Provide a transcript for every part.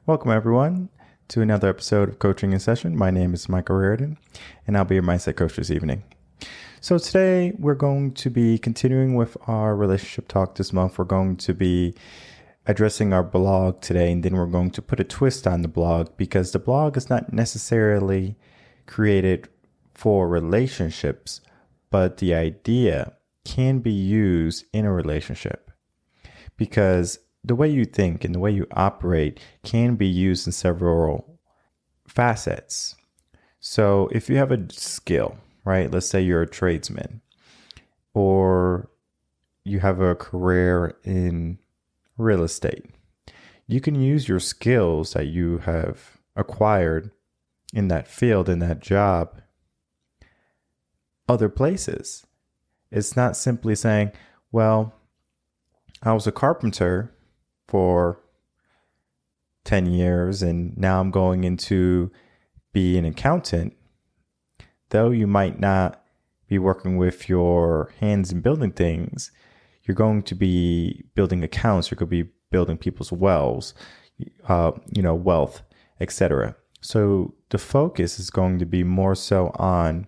Welcome, everyone, to another episode of Coaching in Session. My name is Michael Reardon, and I'll be your mindset coach this evening. So today, we're going to be continuing with our relationship talk this month. We're going to be addressing our blog today, and then we're going to put a twist on the blog because the blog is not necessarily created for relationships, but the idea can be used in a relationship because the way you think and the way you operate can be used in several facets. So if you have a skill, right? Let's say you're a tradesman or you have a career in real estate. You can use your skills that you have acquired in that field, in that job, other places. It's not simply saying, well, I was a carpenter for 10 years and now I'm going into be an accountant. Though you might not be working with your hands and building things, you're going to be building accounts. You're going to be building people's wealth, etc. So the focus is going to be more so on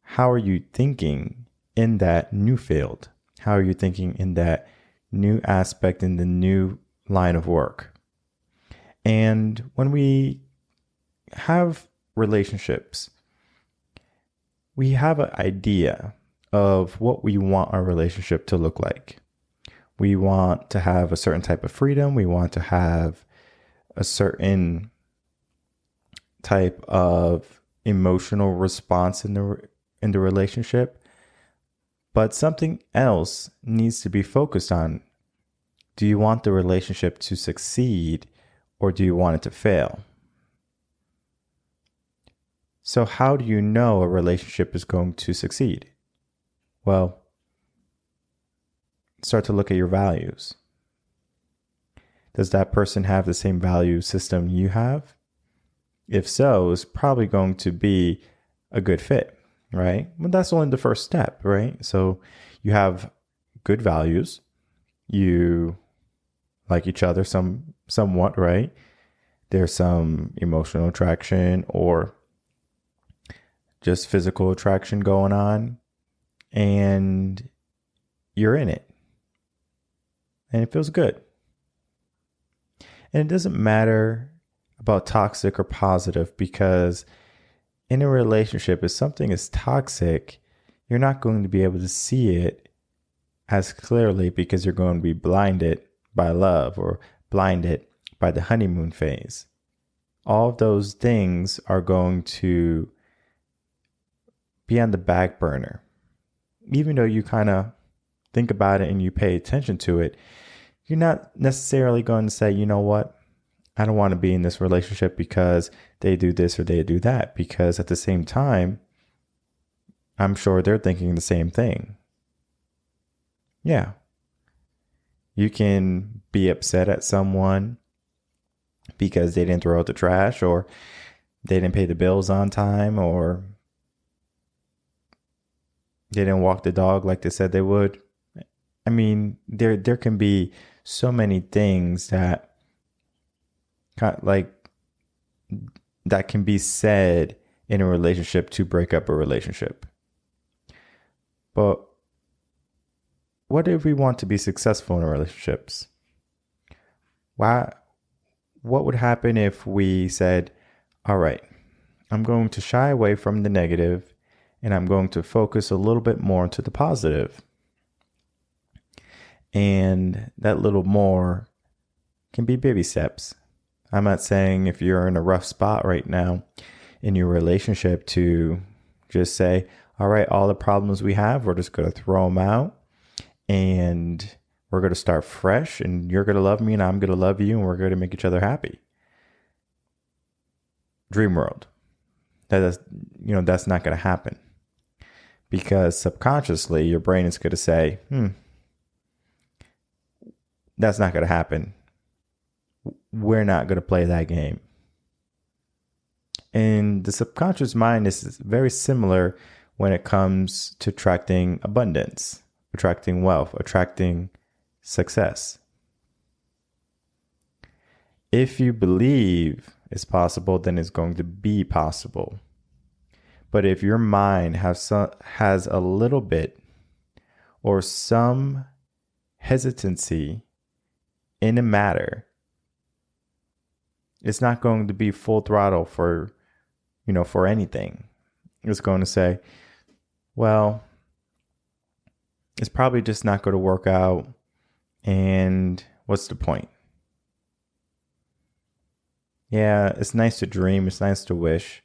how are you thinking in that new field? How are you thinking in that new aspect in the new line of work? And when we have relationships, we have an idea of what we want our relationship to look like. We want to have a certain type of freedom. We want to have a certain type of emotional response in the relationship. But something else needs to be focused on. Do you want the relationship to succeed or do you want it to fail? So how do you know a relationship is going to succeed? Well, start to look at your values. Does that person have the same value system you have? If so, it's probably going to be a good fit, right? Well, that's only the first step, right? So you have good values. You like each other somewhat, right? There's some emotional attraction or just physical attraction going on, and you're in it. And it feels good. And it doesn't matter about toxic or positive because in a relationship, if something is toxic, you're not going to be able to see it as clearly because you're going to be blinded by love or blinded by the honeymoon phase. All of those things are going to be on the back burner. Even though you kind of think about it and you pay attention to it, you're not necessarily going to say, you know what? I don't want to be in this relationship because they do this or they do that. Because at the same time, I'm sure they're thinking the same thing. Yeah. You can be upset at someone because they didn't throw out the trash or they didn't pay the bills on time or they didn't walk the dog like they said they would. I mean, there can be so many things that can be said in a relationship to break up a relationship. But what if we want to be successful in our relationships? What would happen if we said, all right, I'm going to shy away from the negative and I'm going to focus a little bit more into the positive. And that little more can be baby steps. I'm not saying if you're in a rough spot right now in your relationship to just say, all right, all the problems we have, we're just going to throw them out and we're going to start fresh and you're going to love me and I'm going to love you and we're going to make each other happy. Dream world. That's not going to happen because subconsciously your brain is going to say, that's not going to happen. We're not going to play that game. And the subconscious mind is very similar when it comes to attracting abundance, attracting wealth, attracting success. If you believe it's possible, then it's going to be possible. But if your mind has a little bit or some hesitancy in a matter, it's not going to be full throttle for anything. It's going to say, well, it's probably just not going to work out. And what's the point? Yeah, it's nice to dream. It's nice to wish.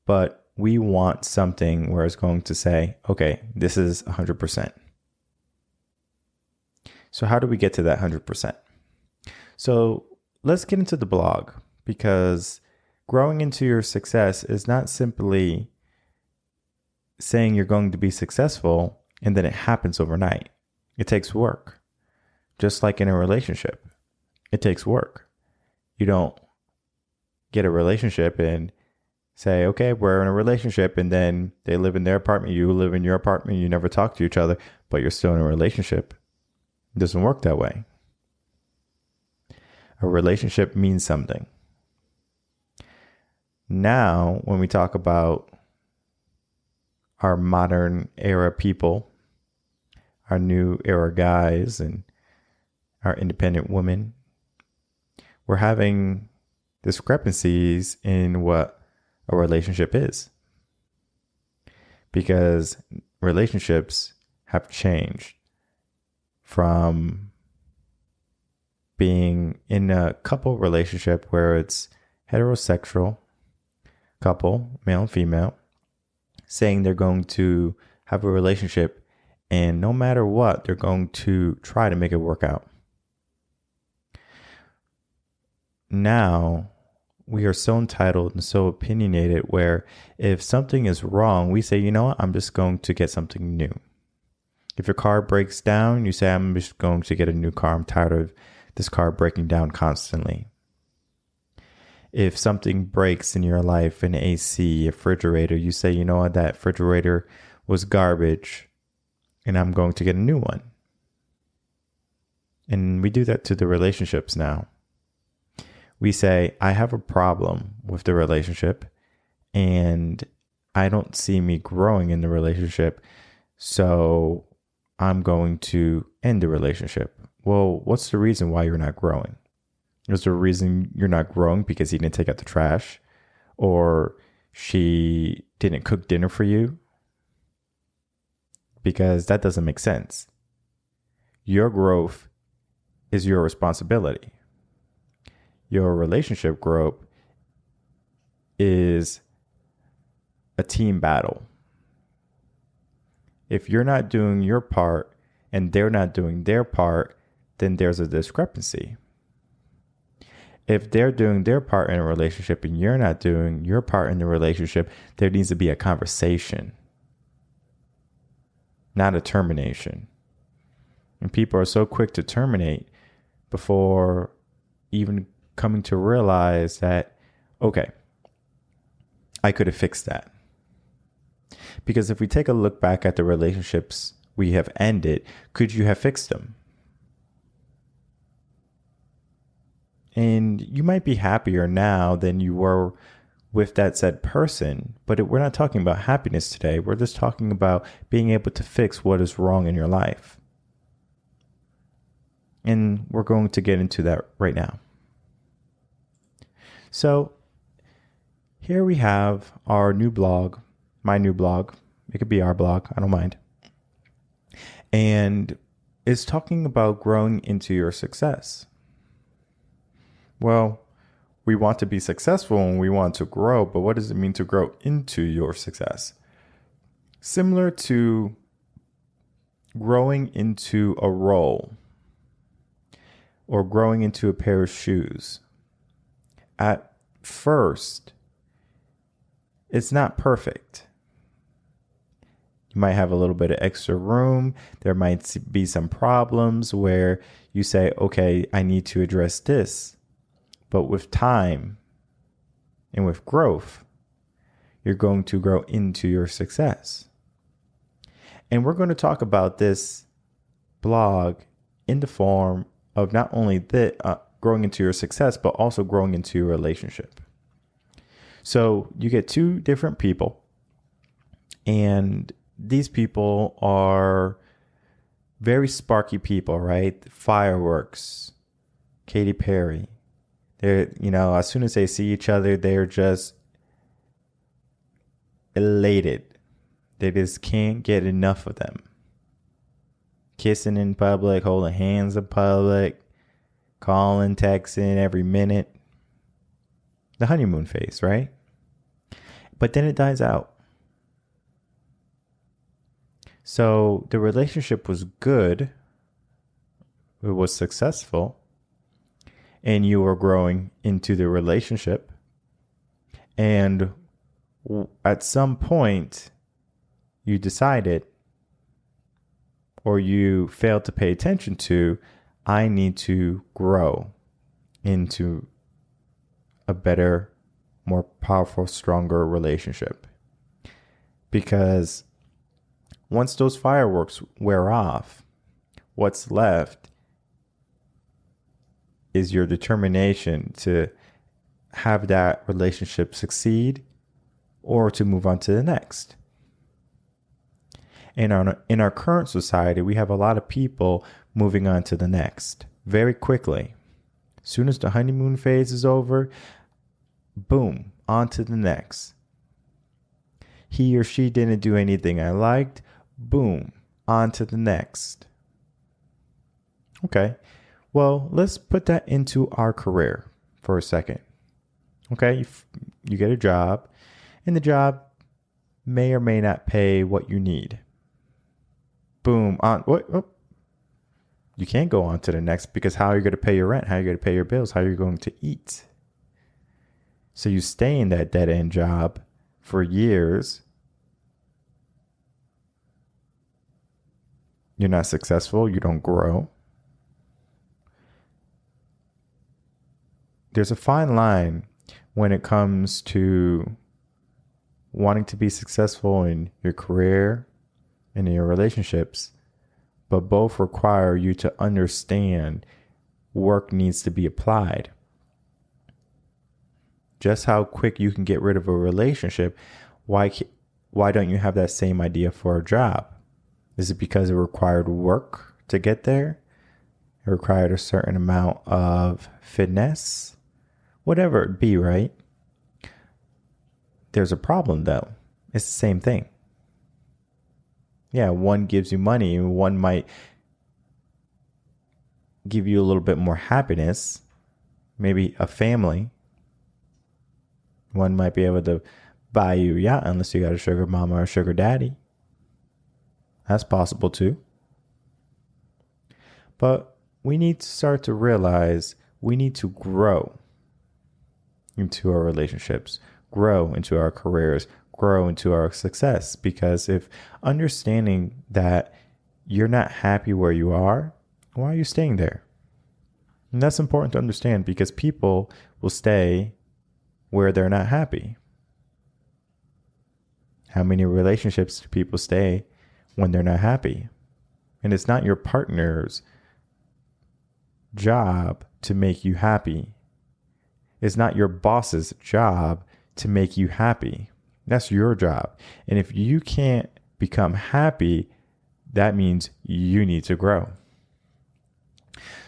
But we want something where it's going to say, okay, this is 100%. So how do we get to that 100%? So let's get into the blog, because growing into your success is not simply saying you're going to be successful and then it happens overnight. It takes work. Just like in a relationship, it takes work. You don't get a relationship and say, okay, we're in a relationship, and then they live in their apartment, you live in your apartment, you never talk to each other, but you're still in a relationship. It doesn't work that way. A relationship means something. Now, when we talk about our modern era people, our new era guys, and our independent women, we're having discrepancies in what a relationship is. Because relationships have changed from being in a couple relationship where it's heterosexual couple, male and female, saying they're going to have a relationship, and no matter what, they're going to try to make it work out. Now, we are so entitled and so opinionated where if something is wrong, we say, you know what, I'm just going to get something new. If your car breaks down, you say, I'm just going to get a new car. I'm tired of this car breaking down constantly. If something breaks in your life, an AC, a refrigerator, you say, you know what, that refrigerator was garbage and I'm going to get a new one. And we do that to the relationships now. We say, I have a problem with the relationship and I don't see me growing in the relationship, so I'm going to end the relationship. Well, what's the reason why you're not growing? Is there a reason you're not growing because he didn't take out the trash, or she didn't cook dinner for you? Because that doesn't make sense. Your growth is your responsibility. Your relationship growth is a team battle. If you're not doing your part and they're not doing their part, then there's a discrepancy. If they're doing their part in a relationship and you're not doing your part in the relationship, there needs to be a conversation, not a termination. And people are so quick to terminate before even coming to realize that, okay, I could have fixed that. Because if we take a look back at the relationships we have ended, could you have fixed them? And you might be happier now than you were with that said person, but we're not talking about happiness today. We're just talking about being able to fix what is wrong in your life. And we're going to get into that right now. So here we have our new blog, my new blog. It could be our blog, I don't mind. And it's talking about growing into your success. Well, we want to be successful and we want to grow, but what does it mean to grow into your success? Similar to growing into a role or growing into a pair of shoes. At first, it's not perfect. You might have a little bit of extra room. There might be some problems where you say, okay, I need to address this. But with time and with growth, you're going to grow into your success. And we're going to talk about this blog in the form of not only growing into your success, but also growing into your relationship. So you get two different people, and these people are very sparky people, right? Fireworks, Katy Perry. They're, as soon as they see each other, they're just elated. They just can't get enough of them. Kissing in public, holding hands in public, calling, texting every minute. The honeymoon phase, right? But then it dies out. So the relationship was good. It was successful. And you were growing into the relationship. And at some point, you decided, or you failed to pay attention to, I need to grow into a better, more powerful, stronger relationship. Because once those fireworks wear off, what's left is your determination to have that relationship succeed or to move on to the next. In our current society, we have a lot of people moving on to the next very quickly. As soon as the honeymoon phase is over, boom, on to the next. He or she didn't do anything I liked, boom, on to the next. Okay, well, let's put that into our career for a second. Okay, you get a job, and the job may or may not pay what you need. Boom, on what? Oh. You can't go on to the next, because how are you going to pay your rent? How are you going to pay your bills? How are you going to eat? So you stay in that dead-end job for years. You're not successful. You don't grow. There's a fine line when it comes to wanting to be successful in your career and in your relationships, but both require you to understand work needs to be applied. Just how quick you can get rid of a relationship, why don't you have that same idea for a job? Is it because it required work to get there? It required a certain amount of finesse? Whatever it be, right? There's a problem though. It's the same thing. Yeah, one gives you money, one might give you a little bit more happiness, maybe a family. One might be able to buy you a yacht, unless you got a sugar mama or a sugar daddy. That's possible too. But we need to start to realize we need to grow into our relationships, grow into our careers, grow into our success. Because if understanding that you're not happy where you are, why are you staying there? And that's important to understand, because people will stay where they're not happy. How many relationships do people stay when they're not happy? And it's not your partner's job to make you happy. It's not your boss's job to make you happy. That's your job. And if you can't become happy, that means you need to grow.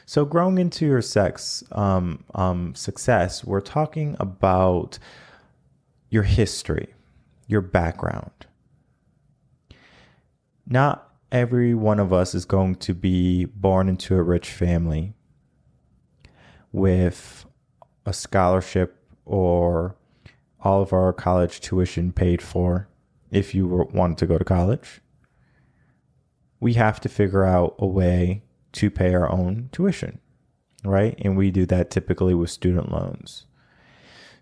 So growing into your success, we're talking about your history, your background. Not every one of us is going to be born into a rich family with a scholarship or all of our college tuition paid for if you wanted to go to college. We have to figure out a way to pay our own tuition, right? And we do that typically with student loans.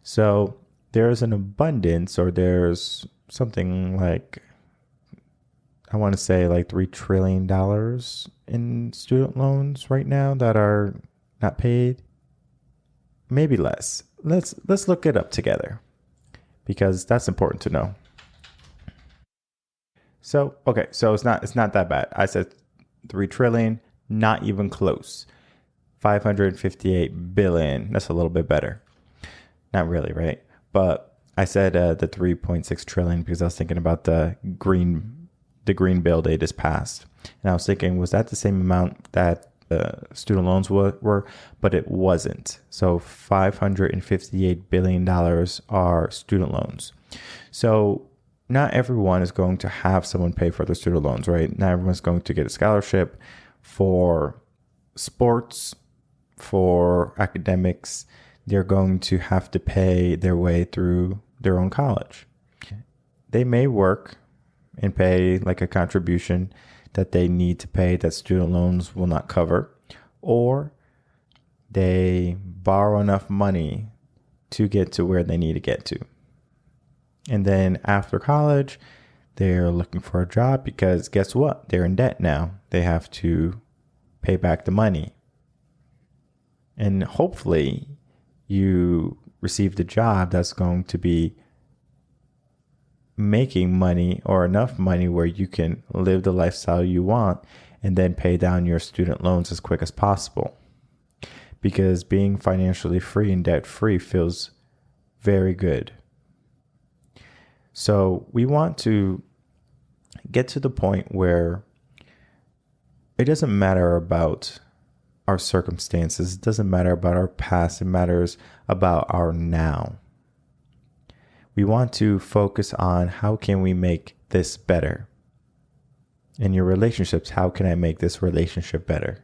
So there's an abundance, or there's something like, I want to say like $3 trillion in student loans right now that are not paid. Maybe less. Let's look it up together, because that's important to know. So, okay, so it's not that bad. I said 3 trillion, not even close. 558 billion. That's a little bit better. Not really, right? But I said the 3.6 trillion because I was thinking about the green bill they just passed. And I was thinking, was that the same amount that student loans were? But it wasn't. So $558 billion are student loans. So not everyone is going to have someone pay for their student loans, right? Not everyone's going to get a scholarship for sports, for academics. They're going to have to pay their way through their own college. They may work and pay like a contribution that they need to pay that student loans will not cover, or they borrow enough money to get to where they need to get to. And then after college, they're looking for a job because guess what? They're in debt now. They have to pay back the money. And hopefully you received a job that's going to be making money or enough money where you can live the lifestyle you want and then pay down your student loans as quick as possible. Because being financially free and debt free feels very good. So we want to get to the point where it doesn't matter about our circumstances. It doesn't matter about our past. It matters about our now. We want to focus on how can we make this better. In your relationships, how can I make this relationship better?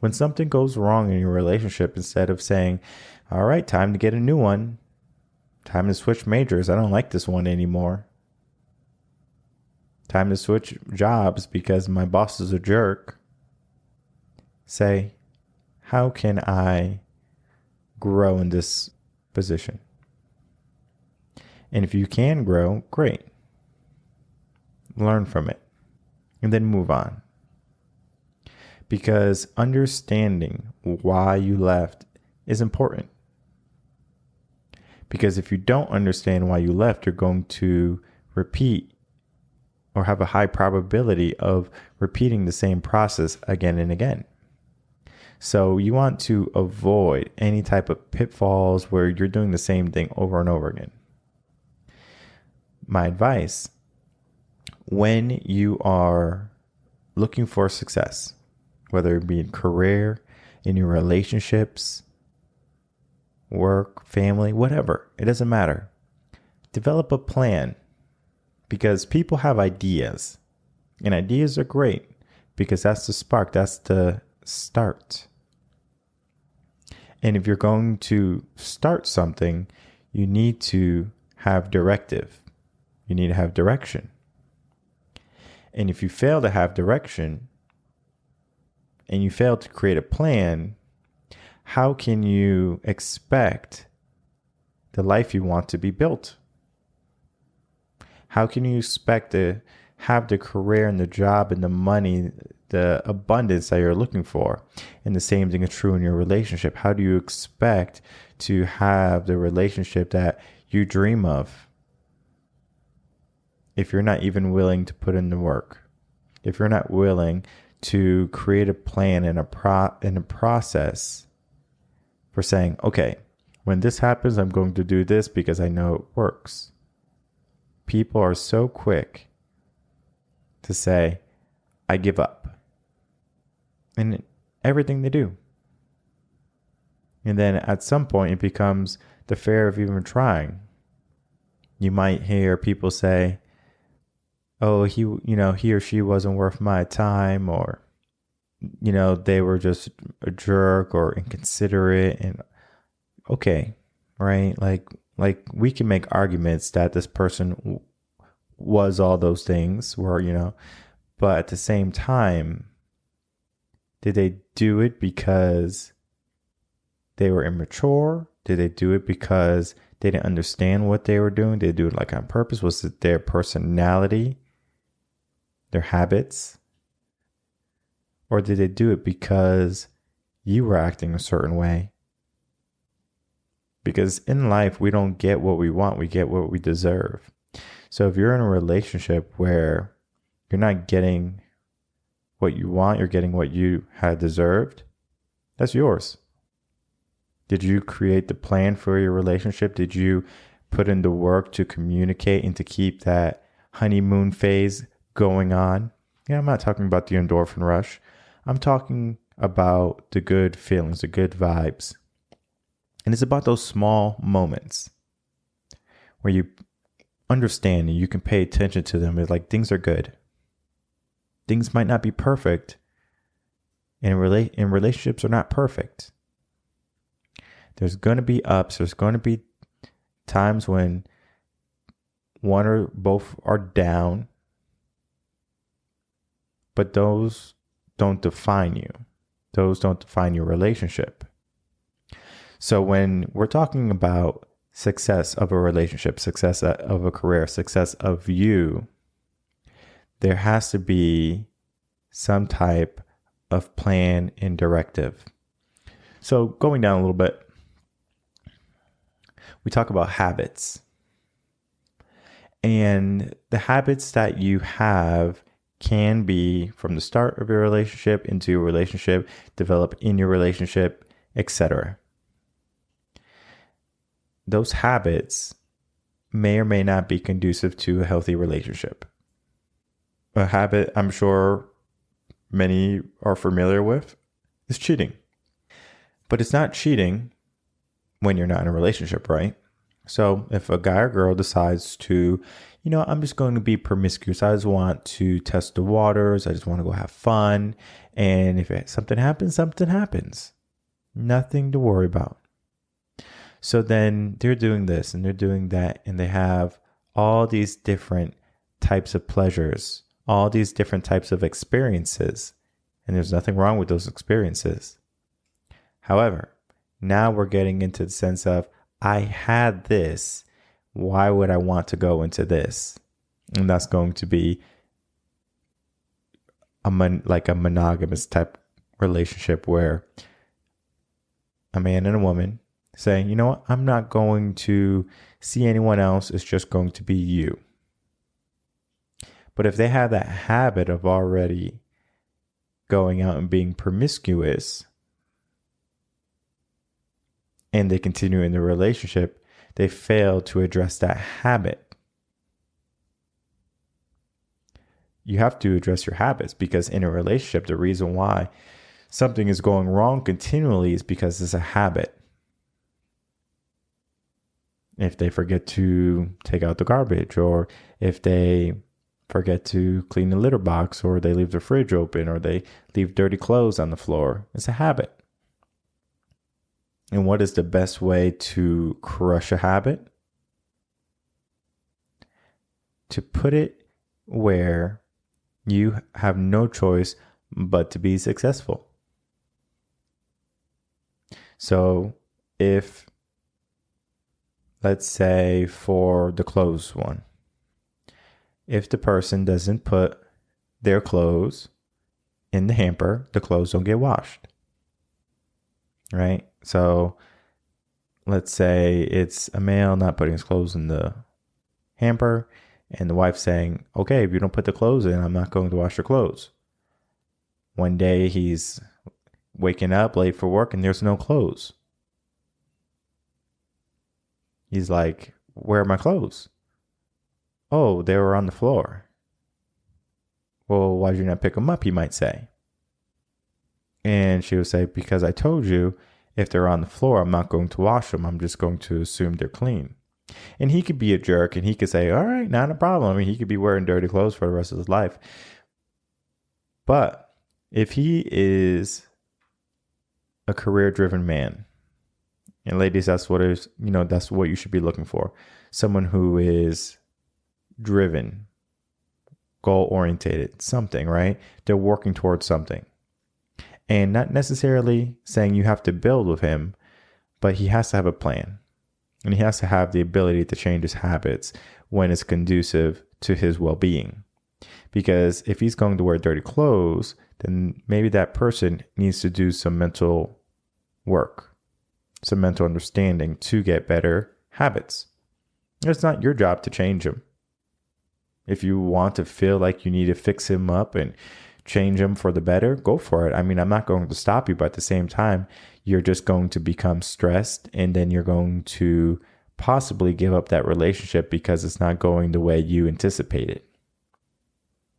When something goes wrong in your relationship, instead of saying, all right, time to get a new one, time to switch majors, I don't like this one anymore, time to switch jobs because my boss is a jerk, say, how can I grow in this position? And if you can grow, great. Learn from it and then move on. Because understanding why you left is important. Because if you don't understand why you left, you're going to repeat or have a high probability of repeating the same process again and again. So you want to avoid any type of pitfalls where you're doing the same thing over and over again. My advice, when you are looking for success, whether it be in career, in your relationships, work, family, whatever, it doesn't matter. Develop a plan, because people have ideas, and ideas are great because that's the spark, that's the start. And if you're going to start something, you need to have directive. You need to have direction. And if you fail to have direction and you fail to create a plan, how can you expect the life you want to be built? How can you expect to have the career and the job and the money, the abundance that you're looking for? And the same thing is true in your relationship. How do you expect to have the relationship that you dream of if you're not even willing to put in the work? If you're not willing to create a plan and a process for saying, okay, when this happens, I'm going to do this because I know it works. People are so quick to say, I give up in everything they do. And then at some point, it becomes the fear of even trying. You might hear people say, oh, he or she wasn't worth my time, or, they were just a jerk or inconsiderate. And okay, right? Like we can make arguments that this person was all those things, but at the same time, did they do it because they were immature? Did they do it because they didn't understand what they were doing? Did they do it like on purpose? Was it their personality, their habits? Or did they do it because you were acting a certain way? Because in life, we don't get what we want. We get what we deserve. So if you're in a relationship where you're not getting what you want, you're getting what you had deserved, That's yours. Did you create the plan for your relationship? Did you put in the work to communicate and to keep that honeymoon phase going on? Yeah, I'm not talking about the endorphin rush. I'm talking about the good feelings, the good vibes. And it's about those small moments where you understand and you can pay attention to them. It's like things are good. Things might not be perfect. And relationships are not perfect. There's going to be ups. There's going to be times when one or both are down. But those don't define you. Those don't define your relationship. So when we're talking about success of a relationship, success of a career, success of you, there has to be some type of plan and directive. So going down a little bit, we talk about habits. And the habits that you have can be from the start of your relationship into your relationship, develop in your relationship, etc. Those habits may or may not be conducive to a healthy relationship. A habit I'm sure many are familiar with is cheating. But it's not cheating when you're not in a relationship, right? So if a guy or girl decides to, I'm just going to be promiscuous. I just want to test the waters. I just want to go have fun. And if something happens, something happens. Nothing to worry about. So then they're doing this and they're doing that. And they have all these different types of pleasures, all these different types of experiences. And there's nothing wrong with those experiences. However, now we're getting into the sense of, I had this. Why would I want to go into this? And that's going to be like a monogamous type relationship where a man and a woman saying, you know what, I'm not going to see anyone else. It's just going to be you. But if they have that habit of already going out and being promiscuous, and they continue in the relationship, they fail to address that habit. You have to address your habits, because in a relationship, the reason why something is going wrong continually is because it's a habit. If they forget to take out the garbage, or if they forget to clean the litter box, or they leave the fridge open, or they leave dirty clothes on the floor, it's a habit. And what is the best way to crush a habit? To put it where you have no choice but to be successful. So if, let's say for the clothes one, if the person doesn't put their clothes in the hamper, the clothes don't get washed. Right? So let's say it's a male not putting his clothes in the hamper, and the wife saying, okay, if you don't put the clothes in, I'm not going to wash your clothes. One day he's waking up late for work and there's no clothes. He's like, where are my clothes? Oh, they were on the floor. Well, why did you not pick them up, he might say. And she would say, because I told you, if they're on the floor, I'm not going to wash them. I'm just going to assume they're clean. And he could be a jerk and he could say, all right, not a problem. I mean, he could be wearing dirty clothes for the rest of his life. But if he is a career-driven man, and ladies, that's what you should be looking for. Someone who is driven, goal-orientated, something, right? They're working towards something. And not necessarily saying you have to build with him, but he has to have a plan. And he has to have the ability to change his habits when it's conducive to his well-being. Because if he's going to wear dirty clothes, then maybe that person needs to do some mental work, some mental understanding to get better habits. It's not your job to change him. If you want to feel like you need to fix him up and change them for the better, go for it. I mean, I'm not going to stop you, but at the same time, you're just going to become stressed, and then you're going to possibly give up that relationship because it's not going the way you anticipated.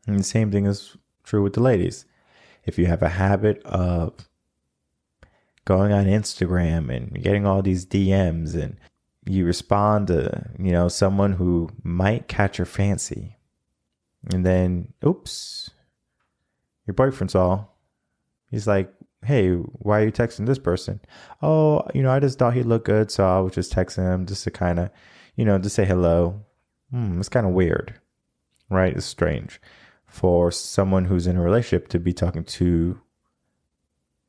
And the same thing is true with the ladies. If you have a habit of going on Instagram and getting all these DMs, and you respond to, someone who might catch your fancy, and then, oops, your boyfriend saw, he's like, hey, why are you texting this person? Oh, I just thought he looked good, so I was just texting him just to kind of, to say hello. It's kind of weird, right? It's strange for someone who's in a relationship to be talking to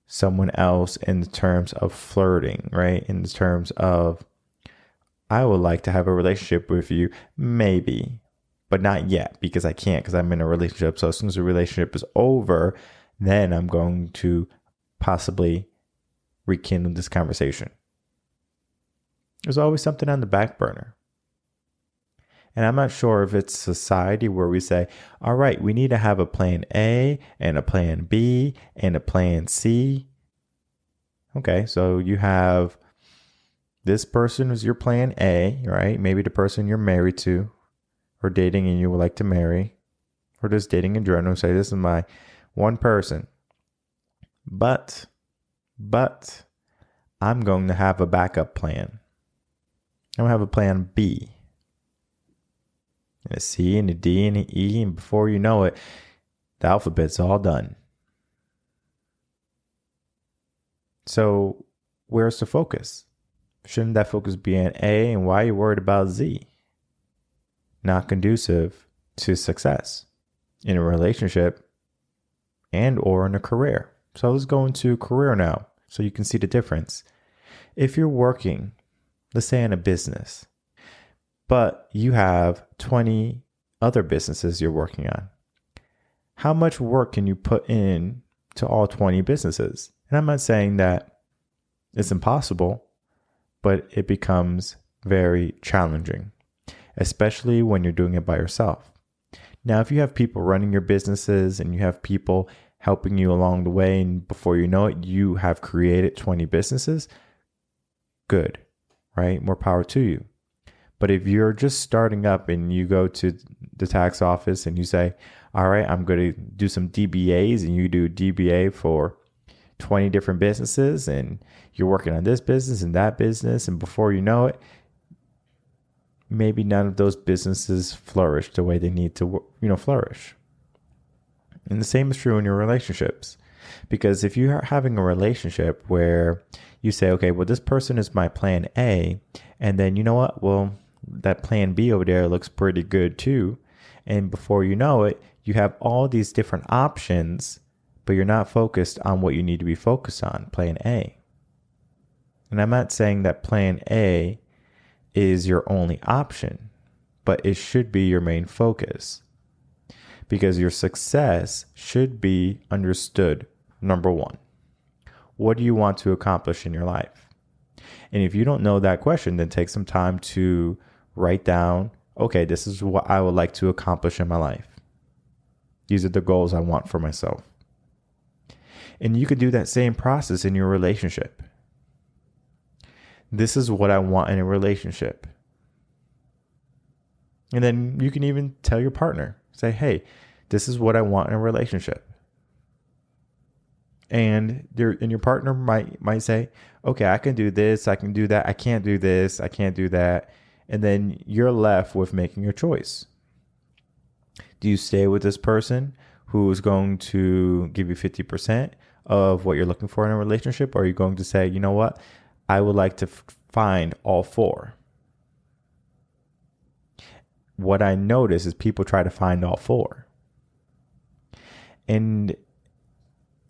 someone else in the terms of flirting, right? In the terms of, I would like to have a relationship with you, maybe, but not yet, because I can't, because I'm in a relationship. So as soon as the relationship is over, then I'm going to possibly rekindle this conversation. There's always something on the back burner. And I'm not sure if it's society where we say, all right, we need to have a plan A and a plan B and a plan C. Okay, so you have this person is your plan A, right? Maybe the person you're married to or dating and you would like to marry, or just dating in general. Say, this is my one person. But I'm going to have a backup plan. I'm going to have a plan B. And a C and a D and an E. And before you know it, the alphabet's all done. So where's the focus? Shouldn't that focus be on A? And why are you worried about Z? Not conducive to success in a relationship and or in a career. So let's go into career now so you can see the difference. If you're working, let's say in a business, but you have 20 other businesses you're working on, how much work can you put in to all 20 businesses? And I'm not saying that it's impossible, but it becomes very challenging, especially when you're doing it by yourself. Now, if you have people running your businesses and you have people helping you along the way, and before you know it, you have created 20 businesses, good, right? More power to you. But if you're just starting up and you go to the tax office and you say, all right, I'm going to do some DBAs, and you do DBA for 20 different businesses, and you're working on this business and that business, and before you know it, maybe none of those businesses flourish the way they need to, flourish. And the same is true in your relationships. Because if you are having a relationship where you say, okay, well, this person is my plan A, and then you know what? Well, that plan B over there looks pretty good too. And before you know it, you have all these different options, but you're not focused on what you need to be focused on, plan A. And I'm not saying that plan A is your only option, but it should be your main focus. Because your success should be understood. Number one, what do you want to accomplish in your life? And if you don't know that question, then take some time to write down, okay, this is what I would like to accomplish in my life. These are the goals I want for myself. And you could do that same process in your relationship. This is what I want in a relationship. And then you can even tell your partner, say, hey, this is what I want in a relationship. And your partner might say, okay, I can do this, I can do that, I can't do this, I can't do that. And then you're left with making your choice. Do you stay with this person who is going to give you 50% of what you're looking for in a relationship? Or are you going to say, you know what, I would like to find all four? What I notice is people try to find all four. And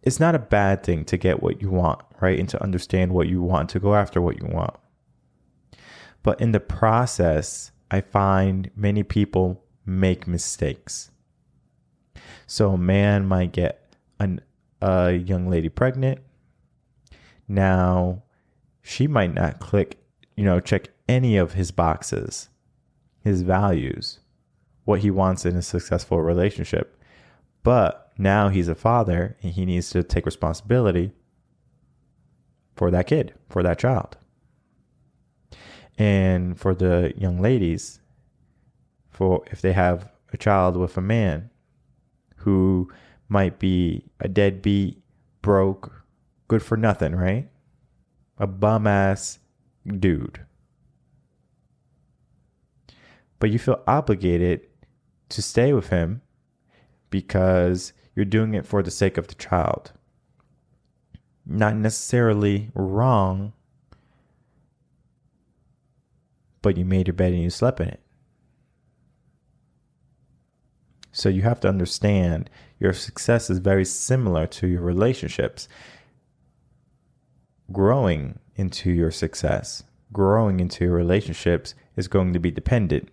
it's not a bad thing to get what you want, right? And to understand what you want, to go after what you want. But in the process, I find many people make mistakes. So a man might get a young lady pregnant. Now, she might not check any of his boxes, his values, what he wants in a successful relationship. But now he's a father and he needs to take responsibility for that kid, for that child. And for the young ladies, for if they have a child with a man who might be a deadbeat, broke, good for nothing, right? A bum ass dude. But you feel obligated to stay with him because you're doing it for the sake of the child. Not necessarily wrong, but you made your bed and you slept in it. So you have to understand your success is very similar to your relationships. Growing into your success, growing into your relationships is going to be dependent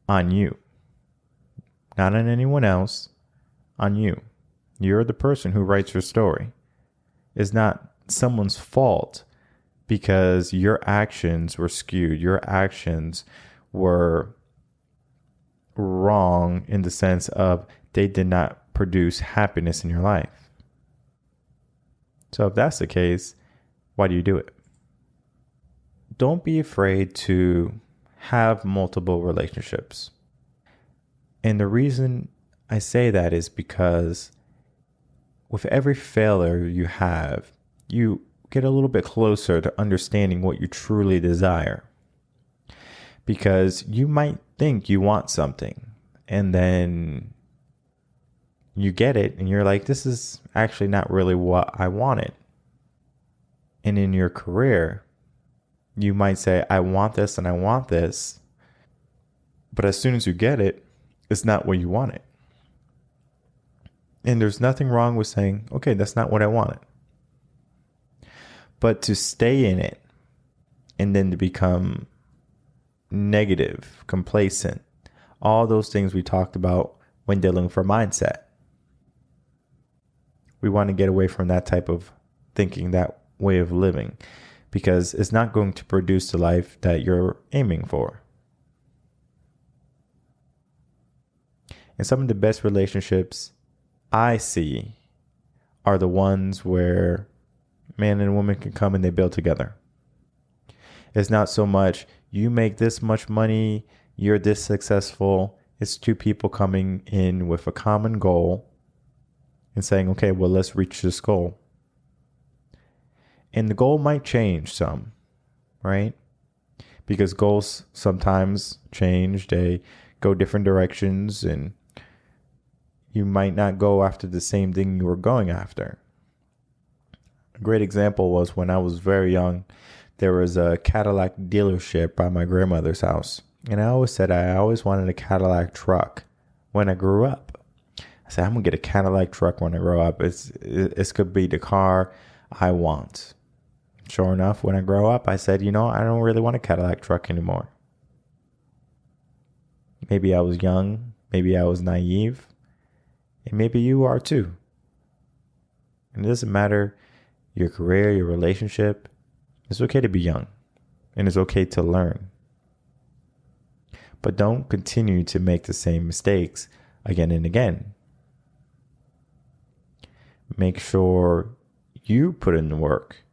on you. Not on anyone else, on you. You're the person who writes your story. It's not someone's fault because your actions were skewed. Your actions were wrong in the sense of they did not produce happiness in your life. So if that's the case, why do you do it? Don't be afraid to have multiple relationships. And the reason I say that is because with every failure you have, you get a little bit closer to understanding what you truly desire. Because you might think you want something and then you get it and you're like, this is actually not really what I wanted. And in your career, you might say, I want this and I want this. But as soon as you get it, it's not what you wanted. And there's nothing wrong with saying, okay, that's not what I wanted. But to stay in it and then to become negative, complacent, all those things we talked about when dealing for mindset. We want to get away from that type of thinking, that way of living, because it's not going to produce the life that you're aiming for. And some of the best relationships I see are the ones where man and woman can come and they build together. It's not so much you make this much money, you're this successful. It's two people coming in with a common goal and saying, okay, well, let's reach this goal. And the goal might change some, right? Because goals sometimes change. They go different directions and you might not go after the same thing you were going after. A great example was when I was very young, there was a Cadillac dealership by my grandmother's house. And I always said I always wanted a Cadillac truck when I grew up. I said, I'm going to get a Cadillac truck when I grow up. It's could be the car I want. Sure enough, when I grow up, I said, I don't really want a Cadillac truck anymore. Maybe I was young. Maybe I was naive. And maybe you are too. And it doesn't matter your career, your relationship. It's okay to be young. And it's okay to learn. But don't continue to make the same mistakes again and again. Make sure you put in the work.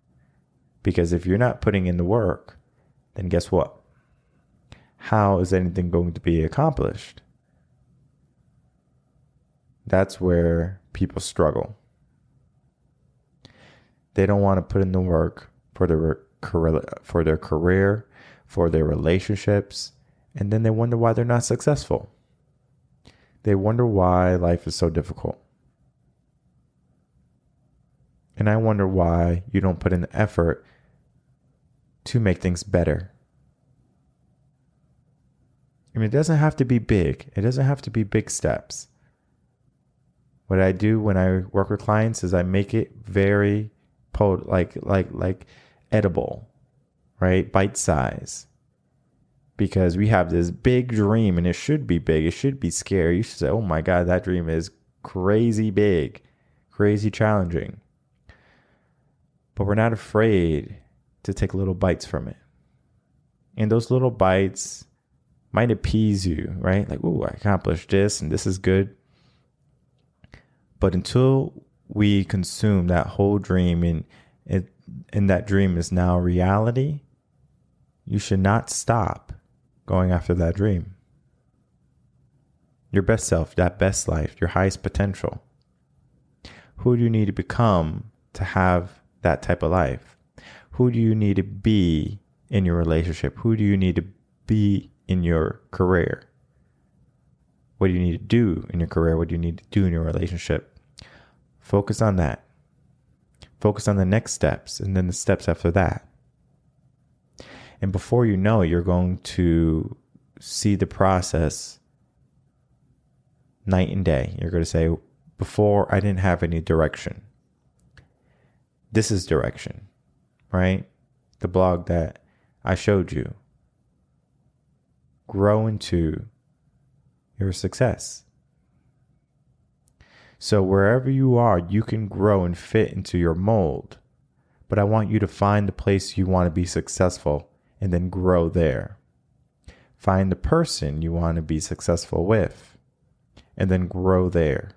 Because if you're not putting in the work, then guess what? How is anything going to be accomplished? That's where people struggle. They don't want to put in the work for their career, for their relationships, and then they wonder why they're not successful. They wonder why life is so difficult. And I wonder why you don't put in the effort to make things better. I mean, it doesn't have to be big. It doesn't have to be big steps. What I do when I work with clients is I make it very edible, right? Bite size. Because we have this big dream and it should be big. It should be scary. You should say, oh my God, that dream is crazy big, crazy challenging. But we're not afraid to take little bites from it. And those little bites might appease you, right? Like, ooh, I accomplished this and this is good. But until we consume that whole dream and that dream is now reality, you should not stop going after that dream. Your best self, that best life, your highest potential. Who do you need to become to have that type of life? Who do you need to be in your relationship? Who do you need to be in your career? What do you need to do in your career? What do you need to do in your relationship? Focus on that. Focus on the next steps and then the steps after that. And before you know it, you're going to see the process night and day. You're going to say, before I didn't have any direction. This is direction, right? The blog that I showed you. Grow into your success. So wherever you are, you can grow and fit into your mold. But I want you to find the place you want to be successful and then grow there. Find the person you want to be successful with and then grow there.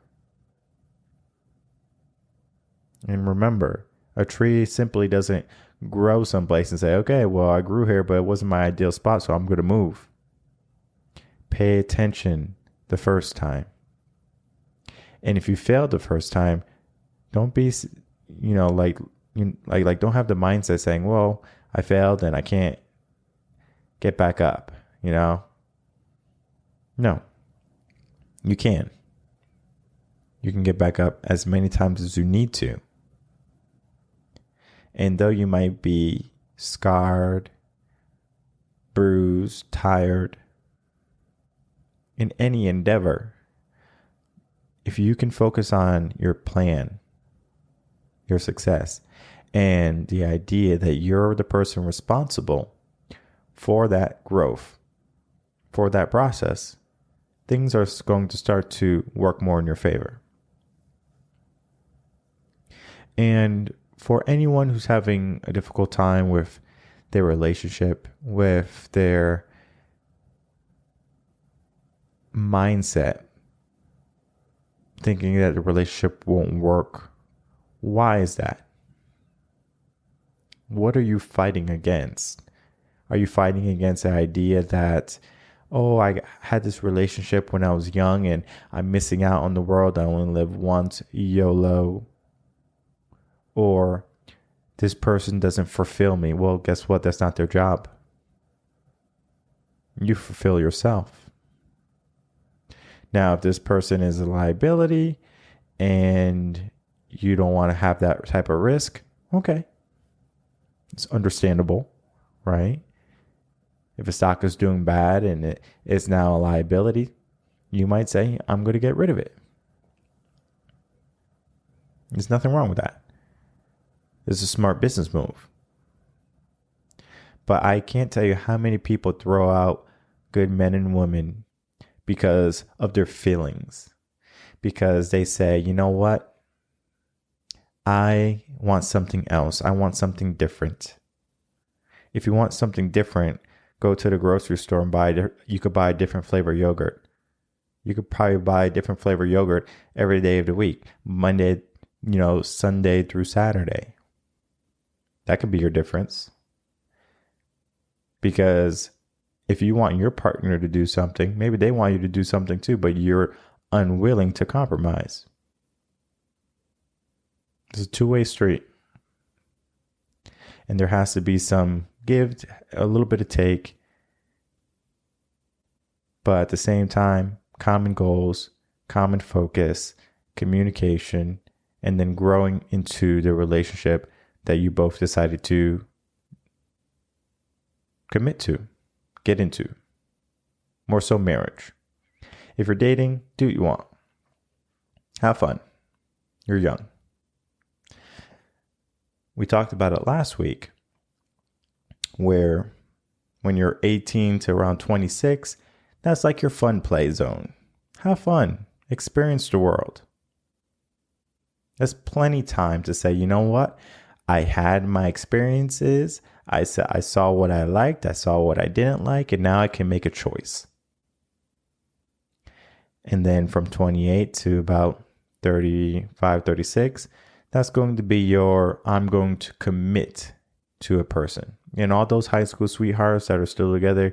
And remember, a tree simply doesn't grow someplace and say, okay, well, I grew here, but it wasn't my ideal spot, so I'm going to move. Pay attention the first time. And if you failed the first time, don't be, like don't have the mindset saying, well, I failed and I can't get back up, No, you can. You can get back up as many times as you need to. And though you might be scarred, bruised, tired, in any endeavor, if you can focus on your plan, your success, and the idea that you're the person responsible for that growth, for that process, things are going to start to work more in your favor. And for anyone who's having a difficult time with their relationship, with their mindset, thinking that the relationship won't work, why is that? What are you fighting against? Are you fighting against the idea that, oh, I had this relationship when I was young and I'm missing out on the world, I only live once, YOLO? Or this person doesn't fulfill me. Well, guess what? That's not their job. You fulfill yourself. Now, if this person is a liability and you don't want to have that type of risk, okay. It's understandable, right? If a stock is doing bad and it is now a liability, you might say, I'm going to get rid of it. There's nothing wrong with that. It's a smart business move. But I can't tell you how many people throw out good men and women because of their feelings. Because they say, you know what? I want something else. I want something different. If you want something different, go to the grocery store and you could buy a different flavor yogurt. You could probably buy a different flavor yogurt every day of the week. Monday, Sunday through Saturday. That could be your difference. Because if you want your partner to do something, maybe they want you to do something too, but you're unwilling to compromise. It's a two-way street. And there has to be some give, a little bit of take. But at the same time, common goals, common focus, communication, and then growing into the relationship that you both decided to commit to, get into. More so marriage. If you're dating, do what you want. Have fun. You're young. We talked about it last week, where when you're 18 to around 26, that's like your fun play zone. Have fun. Experience the world. There's plenty time to say, you know what? I had my experiences. I saw what I liked. I saw what I didn't like. And now I can make a choice. And then from 28 to about 35, 36, that's going to be your I'm going to commit to a person. And all those high school sweethearts that are still together,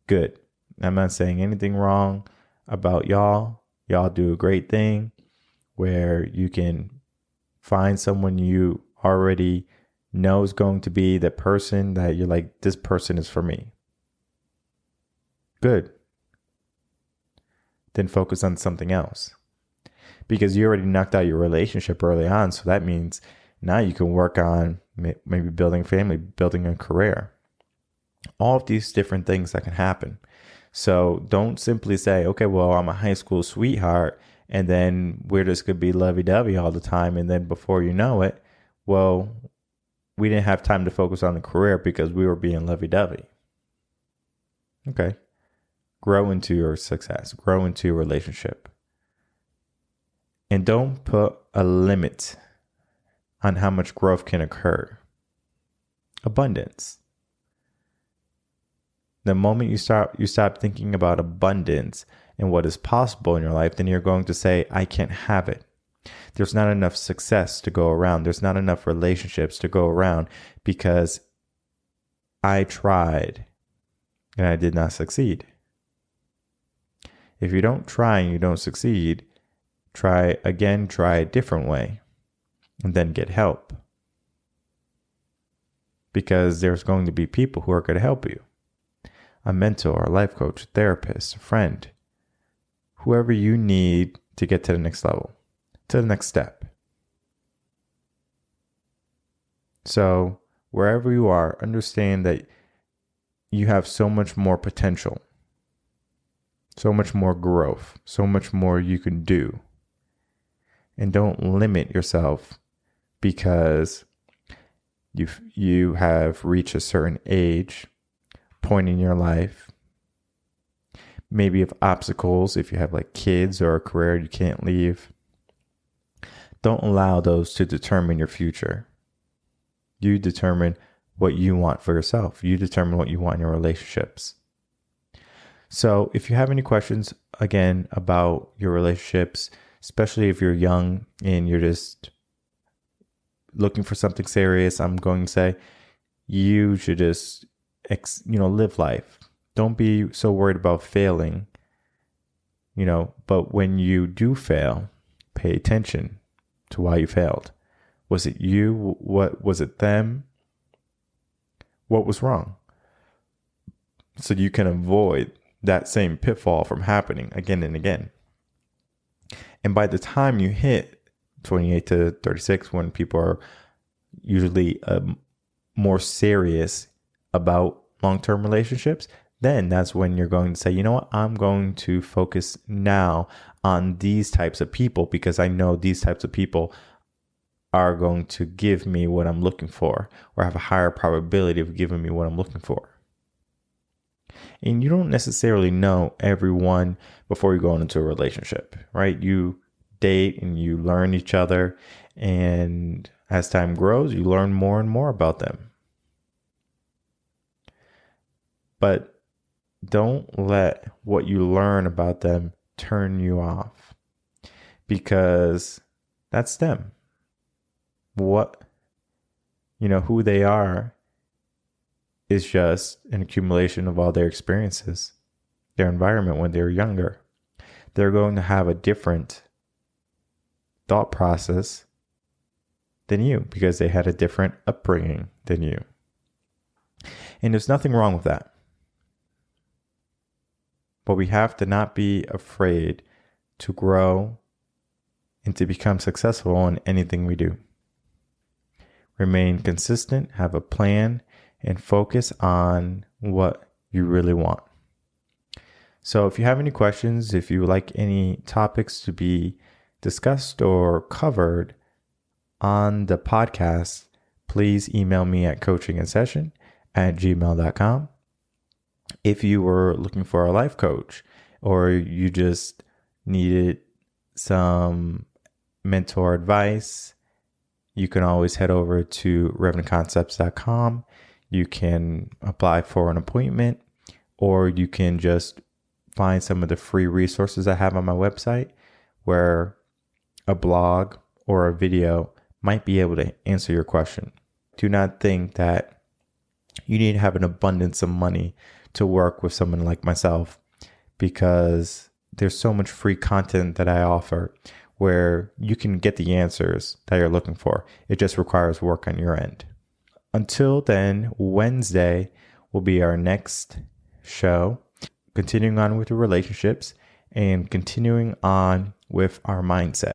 good. I'm not saying anything wrong about y'all. Y'all do a great thing where you can find someone you already know is going to be the person that you're like, this person is for me. Good. Then focus on something else. Because you already knocked out your relationship early on. So that means now you can work on maybe building a family, building a career. All of these different things that can happen. So don't simply say, okay, well, I'm a high school sweetheart, and then we're just going to be lovey-dovey all the time. And then before you know it, well, we didn't have time to focus on the career because we were being lovey-dovey. Okay. Grow into your success. Grow into your relationship. And don't put a limit on how much growth can occur. Abundance. The moment you stop thinking about abundance and what is possible in your life, then you're going to say, I can't have it. There's not enough success to go around. There's not enough relationships to go around because I tried and I did not succeed. If you don't try and you don't succeed, try again, try a different way, and then get help. Because there's going to be people who are going to help you. A mentor, a life coach, a therapist, a friend, whoever you need to get to the next level, to the next step. So wherever you are, understand that you have so much more potential, so much more growth, so much more you can do. And don't limit yourself because you have reached a certain age, point in your life, maybe of obstacles, if you have like kids or a career you can't leave. Don't allow those to determine your future. You determine what you want for yourself. You determine what you want in your relationships. So if you have any questions, again, about your relationships, especially if you're young and you're just looking for something serious, I'm going to say you should just, live life. Don't be so worried about failing, but when you do fail, pay attention to why you failed. Was it you? What was it them? What was wrong? So you can avoid that same pitfall from happening again and again. And by the time you hit 28 to 36, when people are usually more serious about long-term relationships, then that's when you're going to say, you know what, I'm going to focus now on these types of people because I know these types of people are going to give me what I'm looking for or have a higher probability of giving me what I'm looking for. And you don't necessarily know everyone before you go into a relationship, right? You date and you learn each other. And as time grows, you learn more and more about them. But don't let what you learn about them turn you off, because that's them. Who they are is just an accumulation of all their experiences, their environment when they're younger. They're going to have a different thought process than you because they had a different upbringing than you. And there's nothing wrong with that. But we have to not be afraid to grow and to become successful in anything we do. Remain consistent, have a plan, and focus on what you really want. So if you have any questions, if you would like any topics to be discussed or covered on the podcast, please email me at coachinginsession@gmail.com. If you were looking for a life coach or you just needed some mentor advice, you can always head over to revenconcepts.com. You can apply for an appointment, or you can just find some of the free resources I have on my website where a blog or a video might be able to answer your question. Do not think that you need to have an abundance of money to work with someone like myself, because there's so much free content that I offer where you can get the answers that you're looking for. It just requires work on your end. Until then, Wednesday will be our next show, continuing on with the relationships and continuing on with our mindset.